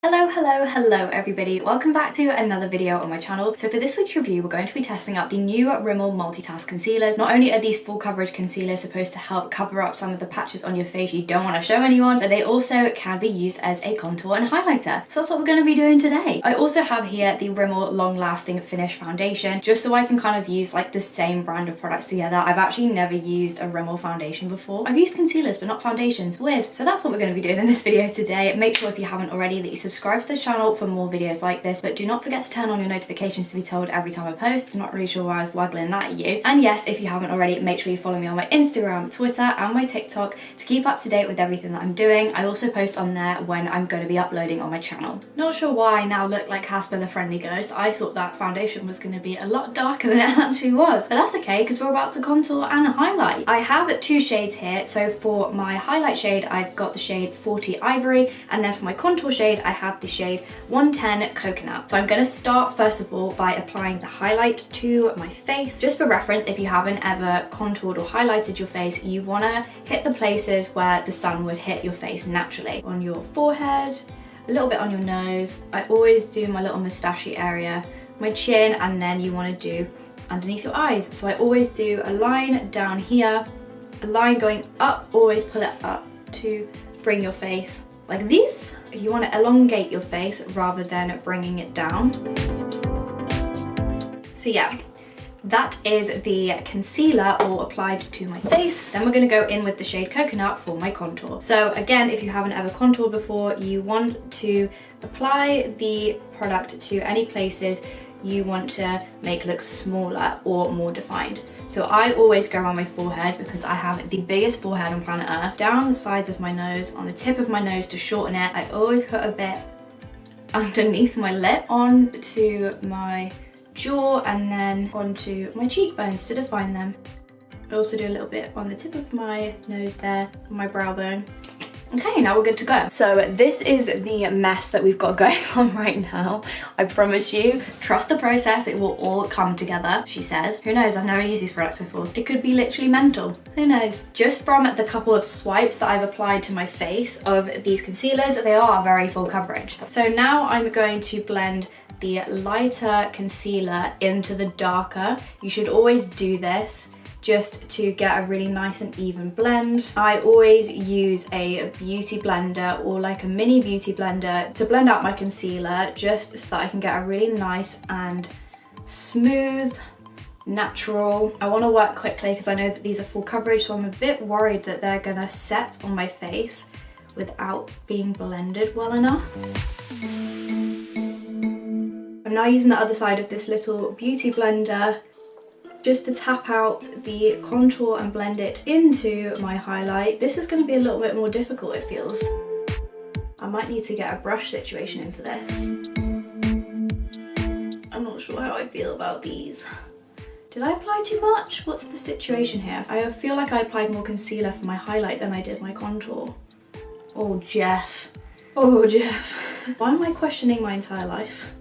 Hello everybody, welcome back to another video on my channel. So for this week's review we're going to be testing out the new Rimmel Multitask concealers. Not only are these full coverage concealers supposed to help cover up some of the patches on your face you don't want to show anyone, but they also can be used as a contour and highlighter. So that's what we're going to be doing today. I also have here the Rimmel Long Lasting Finish Foundation, just so I can kind of use like the same brand of products together. I've actually never used a Rimmel foundation before. I've used concealers but not foundations, weird. So that's what we're going to be doing in this video today. Make sure if you haven't already that you subscribe to the channel for more videos like this, but do not forget to turn on your notifications to be told every time I post. I'm not really sure why I was waggling that at you. And yes, if you haven't already, make sure you follow me on my Instagram, Twitter and my TikTok to keep up to date with everything that I'm doing. I also post on there when I'm going to be uploading on my channel. Not sure why I now look like Casper the Friendly Ghost. I thought that foundation was going to be a lot darker than it actually was, but that's okay because we're about to contour and highlight. I have two shades here. So for my highlight shade I've got the shade 40 Ivory, and then for my contour shade I have the shade 110 Coconut. So I'm going to start first of all by applying the highlight to my face. Just for reference, if you haven't ever contoured or highlighted your face, you want to hit the places where the sun would hit your face naturally. On your forehead, a little bit on your nose. I always do my little moustache area, my chin, and then you want to do underneath your eyes. So I always do a line down here, a line going up, always pull it up to bring your face like this. You want to elongate your face rather than bringing it down. So yeah, that is the concealer all applied to my face. Then we're going to go in with the shade Coconut for my contour. So again, if you haven't ever contoured before, you want to apply the product to any places you want to make look smaller or more defined. So I always go around my forehead because I have the biggest forehead on planet Earth. Down the sides of my nose, on the tip of my nose to shorten it. I always put a bit underneath my lip, onto my jaw, and then onto my cheekbones to define them. I also do a little bit on the tip of my nose there, on my brow bone. Okay, now we're good to go. So this is the mess that we've got going on right now. I promise you, trust the process, it will all come together, she says. Who knows, I've never used these products before. It could be literally mental, who knows. Just from the couple of swipes that I've applied to my face of these concealers, they are very full coverage. So now I'm going to blend the lighter concealer into the darker. You should always do this just to get a really nice and even blend. I always use a beauty blender or like a mini beauty blender to blend out my concealer, just so that I can get a really nice and smooth, natural. I want to work quickly because I know that these are full coverage, so I'm a bit worried that they're gonna set on my face without being blended well enough. I'm now using the other side of this little beauty blender just to tap out the contour and blend it into my highlight. This is going to be a little bit more difficult, it feels. I might need to get a brush situation in for this. I'm not sure how I feel about these. Did I apply too much? What's the situation here? I feel like I applied more concealer for my highlight than I did my contour. Oh, Jeff. Oh, Jeff. Why am I questioning my entire life?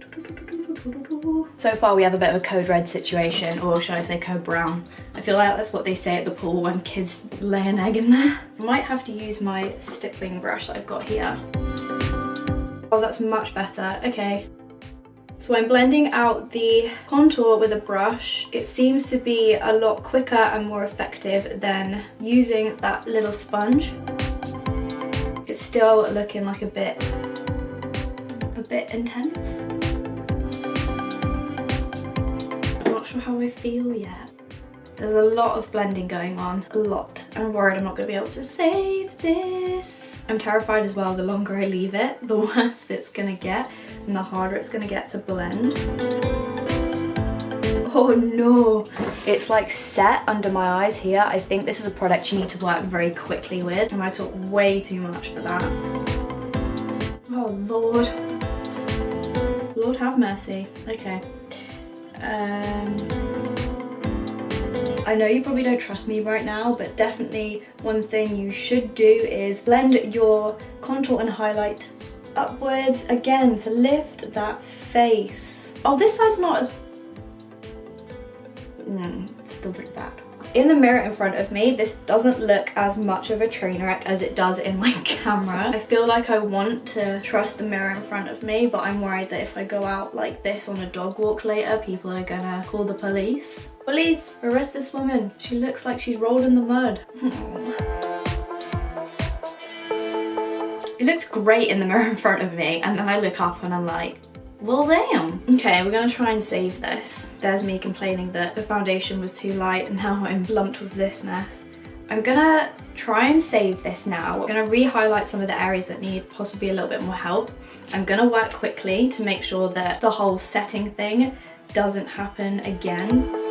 So far we have a bit of a code red situation, or should I say code brown. I feel like that's what they say at the pool when kids lay an egg in there. I might have to use my stippling brush that I've got here. Oh, that's much better, okay. So I'm blending out the contour with a brush. It seems to be a lot quicker and more effective than using that little sponge. It's still looking like a bit intense. Sure how I feel yet. There's a lot of blending going on, a lot. I'm worried I'm not going to be able to save this. I'm terrified as well, the longer I leave it, the worse it's going to get and the harder it's going to get to blend. Oh no, it's like set under my eyes here. I think this is a product you need to work very quickly with, and I took way too much for that. Oh Lord. Lord have mercy. Okay. I know you probably don't trust me right now, but definitely one thing you should do is blend your contour and highlight upwards again to lift that face. Oh, this side's not as... it's still pretty bad. In the mirror in front of me, this doesn't look as much of a train wreck as it does in my camera. I feel like I want to trust the mirror in front of me, but I'm worried that if I go out like this on a dog walk later, people are gonna call the police. Police, arrest this woman. She looks like she's rolled in the mud. It looks great in the mirror in front of me, and then I look up and I'm like, well, damn. Okay, we're gonna try and save this. There's me complaining that the foundation was too light and now I'm lumped with this mess. I'm gonna try and save this now. I'm gonna re-highlight some of the areas that need possibly a little bit more help. I'm gonna work quickly to make sure that the whole setting thing doesn't happen again.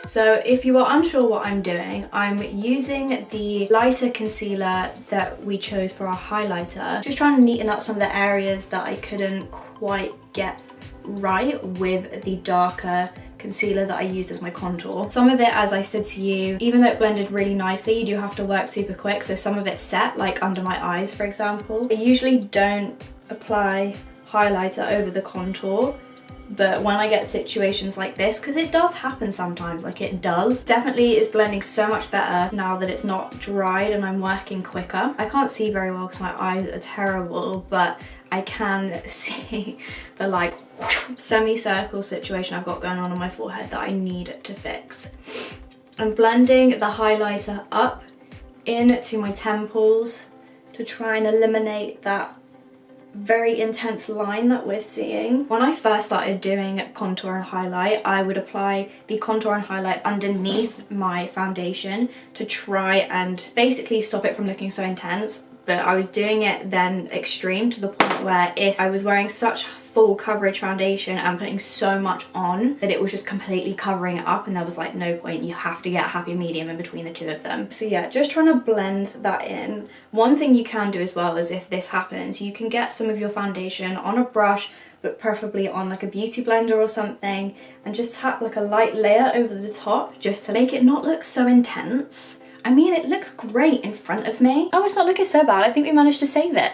So if you are unsure what I'm doing, I'm using the lighter concealer that we chose for our highlighter. Just trying to neaten up some of the areas that I couldn't quite get right with the darker concealer that I used as my contour. Some of it, as I said to you, even though it blended really nicely, you do have to work super quick, so some of it's set, like under my eyes, for example. I usually don't apply highlighter over the contour, but when I get situations like this, because it does happen sometimes, like it does, definitely is blending so much better now that it's not dried and I'm working quicker. I can't see very well because my eyes are terrible, but I can see the like semicircle situation I've got going on my forehead that I need to fix. I'm blending the highlighter up into my temples to try and eliminate that very intense line that we're seeing. When I first started doing contour and highlight, I would apply the contour and highlight underneath my foundation to try and basically stop it from looking so intense. But I was doing it then extreme to the point where if I was wearing such full coverage foundation and putting so much on that it was just completely covering it up, and there was like no point. You have to get a happy medium in between the two of them. So yeah, just trying to blend that in. One thing you can do as well is if this happens, you can get some of your foundation on a brush, but preferably on like a beauty blender or something, and just tap like a light layer over the top just to make it not look so intense. I mean, it looks great in front of me. Oh, it's not looking so bad. I think we managed to save it.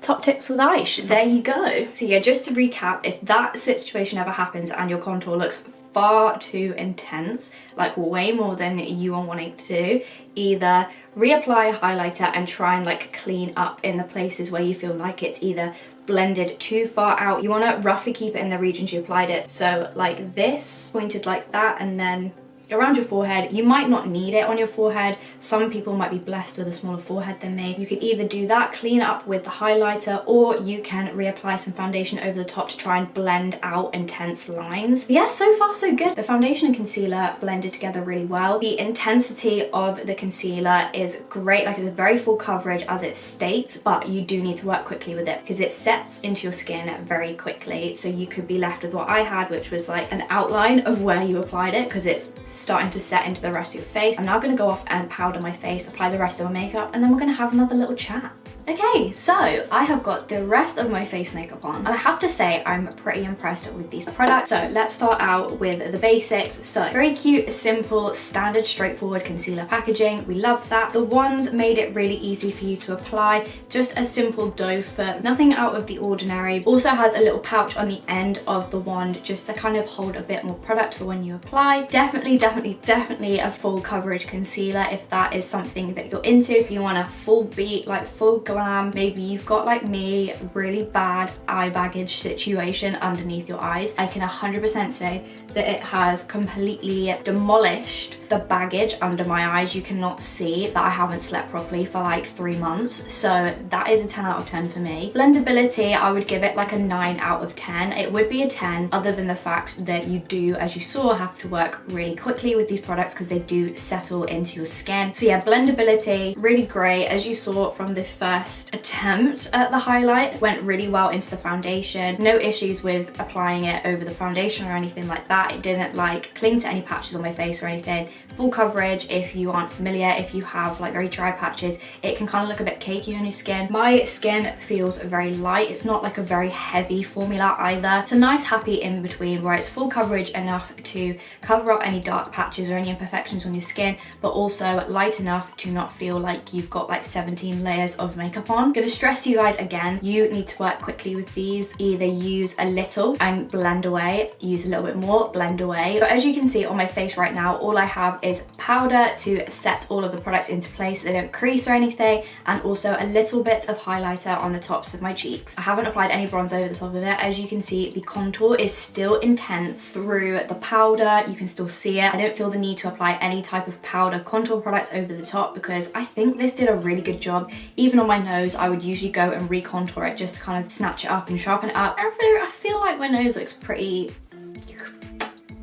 Top tips with Aish, there you go. So yeah, just to recap, if that situation ever happens and your contour looks far too intense, like way more than you are wanting to do, either reapply highlighter and try and like clean up in the places where you feel like it's either blended too far out. You want to roughly keep it in the regions you applied it. So like this, pointed like that, and then around your forehead. You might not need it on your forehead. Some people might be blessed with a smaller forehead than me. You could either do that, clean up with the highlighter, or you can reapply some foundation over the top to try and blend out intense lines. But yeah, so far so good. The foundation and concealer blended together really well. The intensity of the concealer is great, like it's a very full coverage as it states, but you do need to work quickly with it because it sets into your skin very quickly. So you could be left with what I had, which was like an outline of where you applied it because it's starting to set into the rest of your face. I'm now going to go off and powder my face, apply the rest of my makeup, and then we're going to have another little chat. Okay, so I have got the rest of my face makeup on, and I have to say I'm pretty impressed with these products. So let's start out with the basics. So very cute, simple, standard, straightforward concealer packaging. We love that. The wands made it really easy for you to apply. Just a simple doe foot, nothing out of the ordinary. Also has a little pouch on the end of the wand just to kind of hold a bit more product for when you apply. Definitely a full coverage concealer if that is something that you're into. If you want a full beat, like full glam, maybe you've got, like me, really bad eye baggage situation underneath your eyes, I can 100% say that it has completely demolished the baggage under my eyes. You cannot see that I haven't slept properly for like 3 months, so that is a 10 out of 10 for me. Blendability, I would give it like a 9 out of 10. It would be a 10 other than the fact that you do, as you saw, have to work really quickly with these products because they do settle into your skin. So yeah, blendability, really great. As you saw from the first attempt at the highlight, went really well into the foundation. No issues with applying it over the foundation or anything like that. that it didn't like cling to any patches on my face or anything. Full coverage. If you aren't familiar, if you have like very dry patches, it can kind of look a bit cakey on your skin. My skin feels very light. It's not like a very heavy formula either. It's a nice happy in between where it's full coverage enough to cover up any dark patches or any imperfections on your skin, but also light enough to not feel like you've got like 17 layers of makeup on. I'm gonna stress you guys again, you need to work quickly with these. Either use a little and blend away, use a little bit more, blend away. But as you can see on my face right now, all I have is powder to set all of the products into place so they don't crease or anything, and also a little bit of highlighter on the tops of my cheeks. I haven't applied any bronze over the top of it. As you can see, the contour is still intense through the powder. You can still see it. I don't feel the need to apply any type of powder contour products over the top because I think this did a really good job. Even on my nose, I would usually go and re-contour it just to kind of snatch it up and sharpen it up. I feel like my nose looks pretty...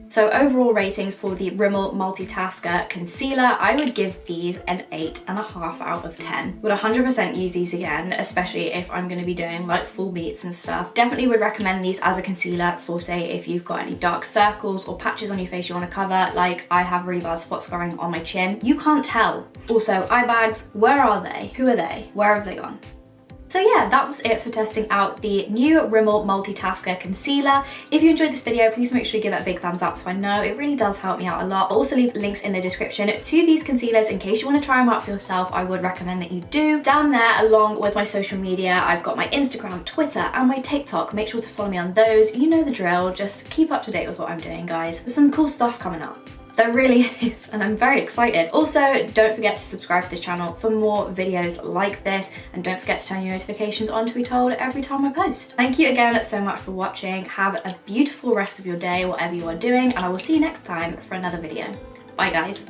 So overall ratings for the Rimmel Multitasker Concealer, I would give these an 8.5 out of 10. Would 100% use these again, especially if I'm going to be doing like full meets and stuff. Definitely would recommend these as a concealer for, say, if you've got any dark circles or patches on your face you want to cover. Like I have really bad spot scarring on my chin. You can't tell. Also, eye bags, where are they? Who are they? Where have they gone? So yeah, that was it for testing out the new Rimmel Multitasker Concealer. If you enjoyed this video, please make sure you give it a big thumbs up so I know it really does help me out a lot. I'll also leave links in the description to these concealers in case you want to try them out for yourself. I would recommend that you do. Down there, along with my social media, I've got my Instagram, Twitter, and my TikTok. Make sure to follow me on those. You know the drill. Just keep up to date with what I'm doing, guys. There's some cool stuff coming up. There really is, and I'm very excited. Also, don't forget to subscribe to this channel for more videos like this, and don't forget to turn your notifications on to be told every time I post. Thank you again so much for watching. Have a beautiful rest of your day, whatever you are doing, and I will see you next time for another video. Bye, guys.